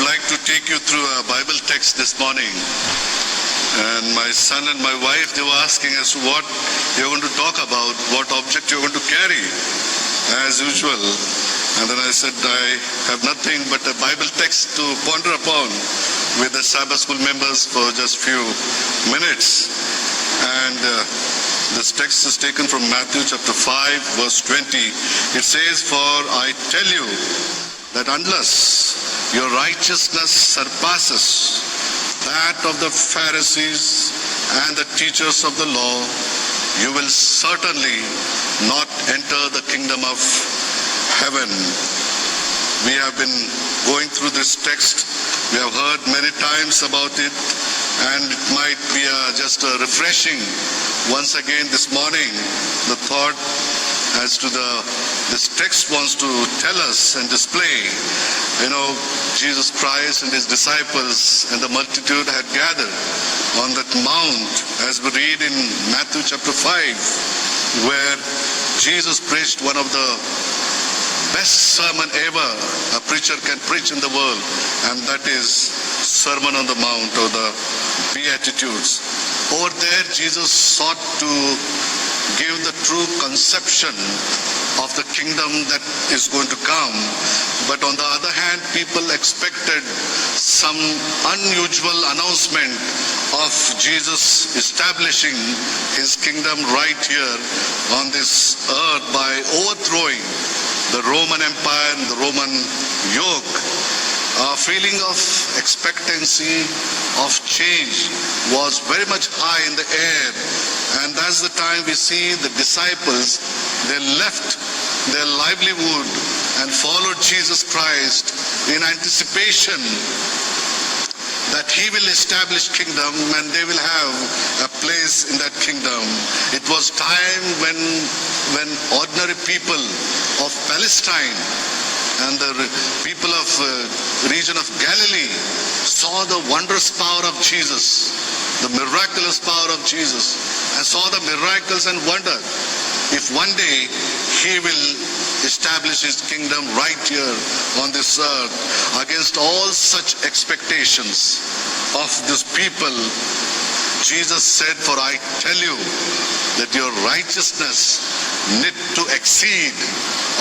like to take you through a Bible text this morning. And my son and my wife, they were asking us what you're going to talk about, what object you're going to carry, as usual. And then I said, I have nothing but a Bible text to ponder upon with the Sabbath school members for just few minutes. And this text is taken from Matthew chapter 5, verse 20. It says, "For I tell you that unless your righteousness surpasses that of the Pharisees and the teachers of the law, you will certainly not enter the kingdom of heaven." We have been going through this text. We have heard many times about it, and it might be just a refreshing once again this morning, the thought as to this text wants to tell us and display. Jesus Christ and his disciples and the multitude had gathered on that mount, as we read in Matthew chapter 5, where Jesus preached one of the best sermon ever a preacher can preach in the world, and that is Sermon on the Mount, or the Beatitudes. Over there, Jesus sought to give the true conception of the kingdom that is going to come. But on the other hand, people expected some unusual announcement of Jesus establishing his kingdom right here on this earth by overthrowing the Roman Empire and the Roman yoke. A feeling of expectancy, of change was very much high in the air. And that's the time we see the disciples, they left their livelihood and followed Jesus Christ in anticipation that he will establish kingdom and they will have a place in that kingdom. It was time when ordinary people of Palestine and the people of region of Galilee saw the wondrous power of Jesus, the miraculous power of Jesus, and saw the miracles and wondered if one day he will establish his kingdom right here on this earth. Against all such expectations of this people, Jesus said, "For I tell you that your righteousness need to exceed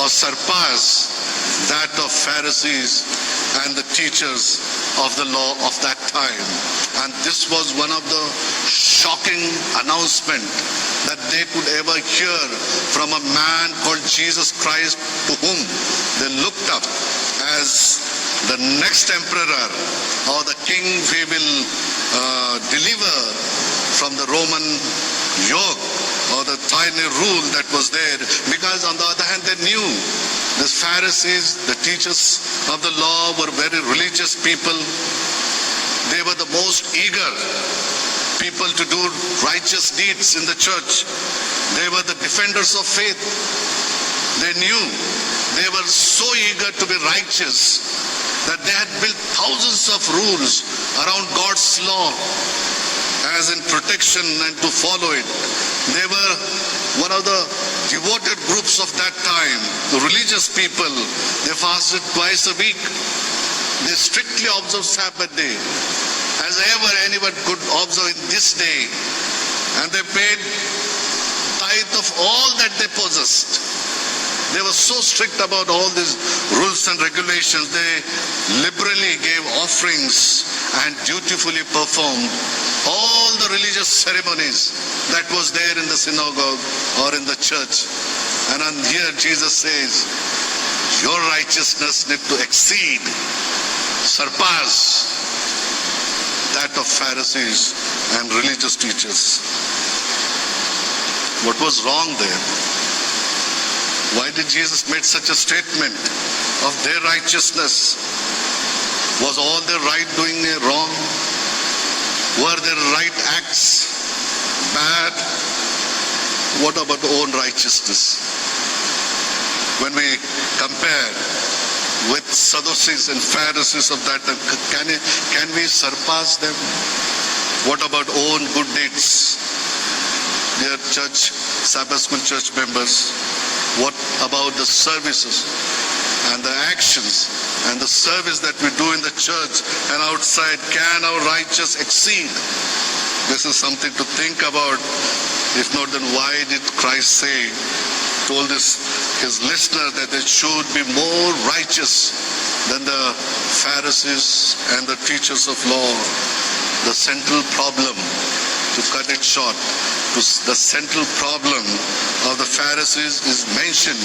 or surpass that of Pharisees and the teachers of the law of that time." And this was one of the shocking announcements that they could ever hear from a man called Jesus Christ, to whom they looked up as the next emperor or the king we will deliver from the Roman yoke or the tiny rule that was there. Because on the other hand, they knew the Pharisees, the teachers of the law, were very religious people. They were the most eager people to do righteous deeds in the church. They were the defenders of faith. They knew they were so eager to be righteous that they had built thousands of rules around God's law as in protection and to follow it. They were one of the devoted groups of that time. The religious people, they fasted twice a week. They strictly observed Sabbath day, as ever anyone could observe in this day. And they paid tithe of all that they possessed. They were so strict about all these rules and regulations. They liberally gave offerings and dutifully performed all the religious ceremonies that was there in the synagogue or in the church. And on here Jesus says, your righteousness need to exceed, surpass that of Pharisees and religious teachers. What was wrong there? Why did Jesus make such a statement of their righteousness? Was all their right doing wrong? Were their right acts bad? What about own righteousness? When we compare with Sadducees and Pharisees of that time, can we surpass them? What about own good deeds? Dear church, Sabbath school church members, what about the services and the actions and the service that we do in the church and outside, can our righteous exceed? This is something to think about. If not, then why did Christ told his listener that they should be more righteous than the Pharisees and the teachers of law? The central problem, to cut it short, the central problem of the Pharisees is mentioned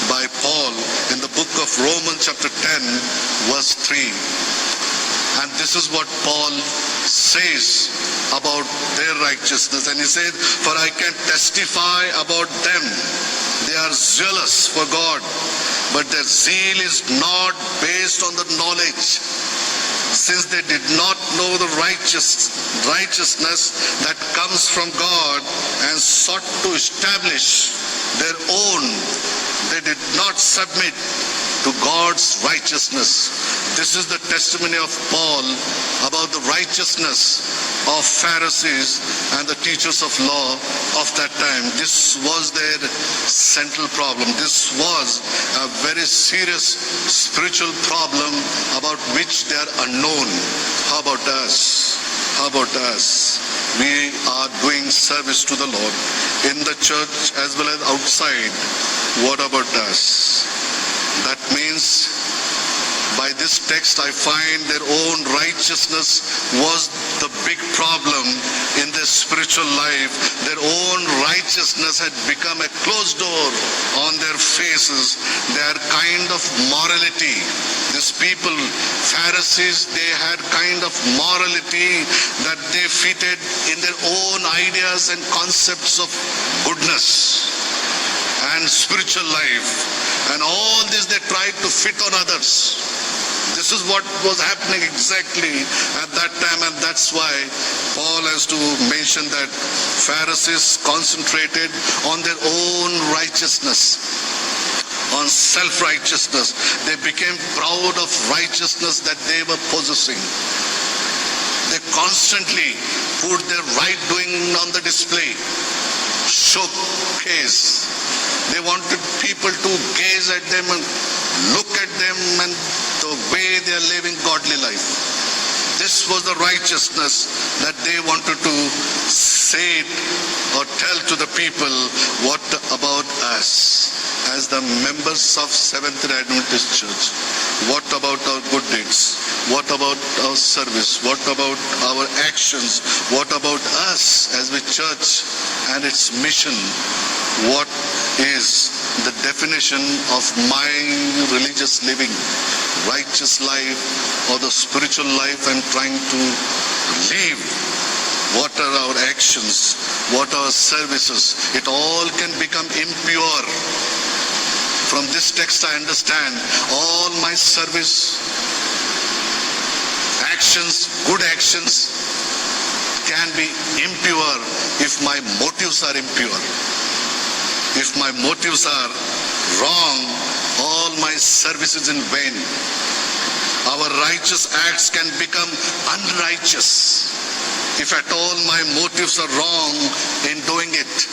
by Paul in the book of Romans chapter 10 verse 3. And this is what Paul says about their righteousness. And he said, "For I can testify about them. They are zealous for God, but their zeal is not based on the knowledge, since they did not know the righteousness that comes from God and sought to establish their own. They did not submit to God's righteousness." This is the testimony of Paul about the righteousness of Pharisees and the teachers of law of that time. This was their central problem. This was a very serious spiritual problem about which they are unknown. How about us? How about us? We are doing service to the Lord in the church as well as outside. What about us? That means by this text I find their own righteousness was the big problem in their spiritual life. Their own righteousness had become a closed door on their faces. Their kind of morality, these people, Pharisees, they had kind of morality that they fitted in their own ideas and concepts of goodness and spiritual life. And all this they tried to fit on others. This is what was happening exactly at that time, and that's why Paul has to mention that Pharisees concentrated on their own righteousness, on self-righteousness. They became proud of righteousness that they were possessing. They constantly put their right doing on the display, showcase. They wanted people to gaze at them and look at them and the way they are living godly life. This was the righteousness that they wanted to say or tell to the people. What about us as the members of Seventh-day Adventist Church? What about our good deeds? What about our service? What about our actions? What about us as a church and its mission? What is the definition of my religious living, righteous life, or the spiritual life I'm trying to live? What are our actions? What are our services? It all can become impure. From this text I understand all my service, actions, good actions can be impure if my motives are impure. If my motives are wrong, all my service is in vain. Our righteous acts can become unrighteous if at all my motives are wrong in doing it.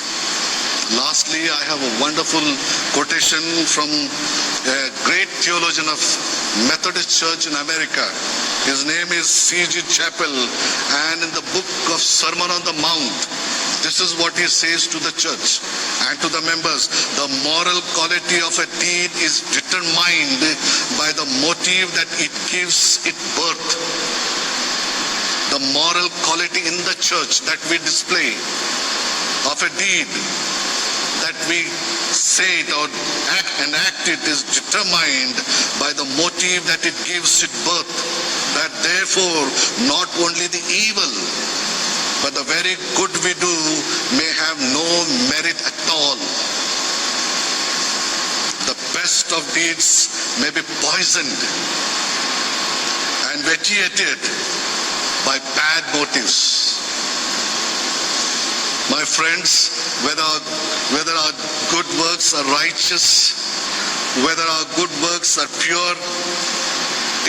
Lastly, I have a wonderful quotation from a great theologian of Methodist Church in America. His name is C.G. Chappell, and in the book of Sermon on the Mount, this is what he says to the church and to the members. The moral quality of a deed is determined by the motive that it gives it birth. The moral quality in the church that we display of a deed that we say it or enact it is determined by the motive that it gives it birth. That therefore not only the evil but the very good we do may have no merit at all. The best of deeds may be poisoned and vitiated by bad motives. My friends, whether our good works are righteous, whether our good works are pure,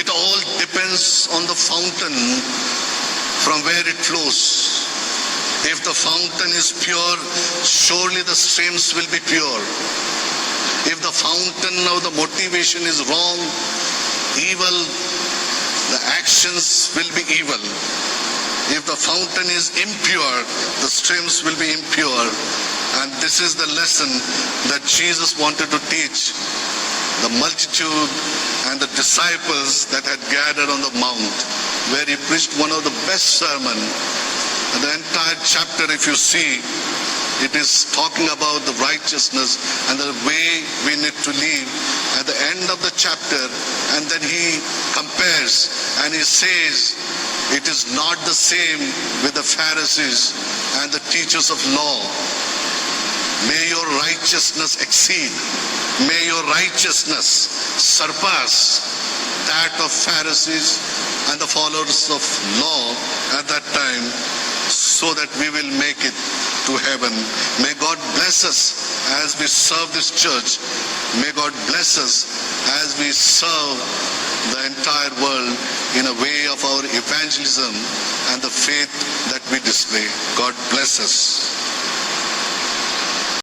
it all depends on the fountain from where it flows. If the fountain is pure, surely the streams will be pure. If the fountain of the motivation is wrong, evil, the actions will be evil. If the fountain is impure, the streams will be impure. And this is the lesson that Jesus wanted to teach the multitude and the disciples that had gathered on the mount, where he preached one of the best sermons. And the entire chapter, if you see, it is talking about the righteousness and the way we need to live at the end of the chapter. And then he compares and he says, it is not the same with the Pharisees and the teachers of law. May your righteousness exceed. May your righteousness surpass that of Pharisees and the followers of law at that time, so that we will make it to heaven. May God bless us as we serve this church. May God bless us as we serve the entire world in a way of our evangelism and the faith that we display. God bless us.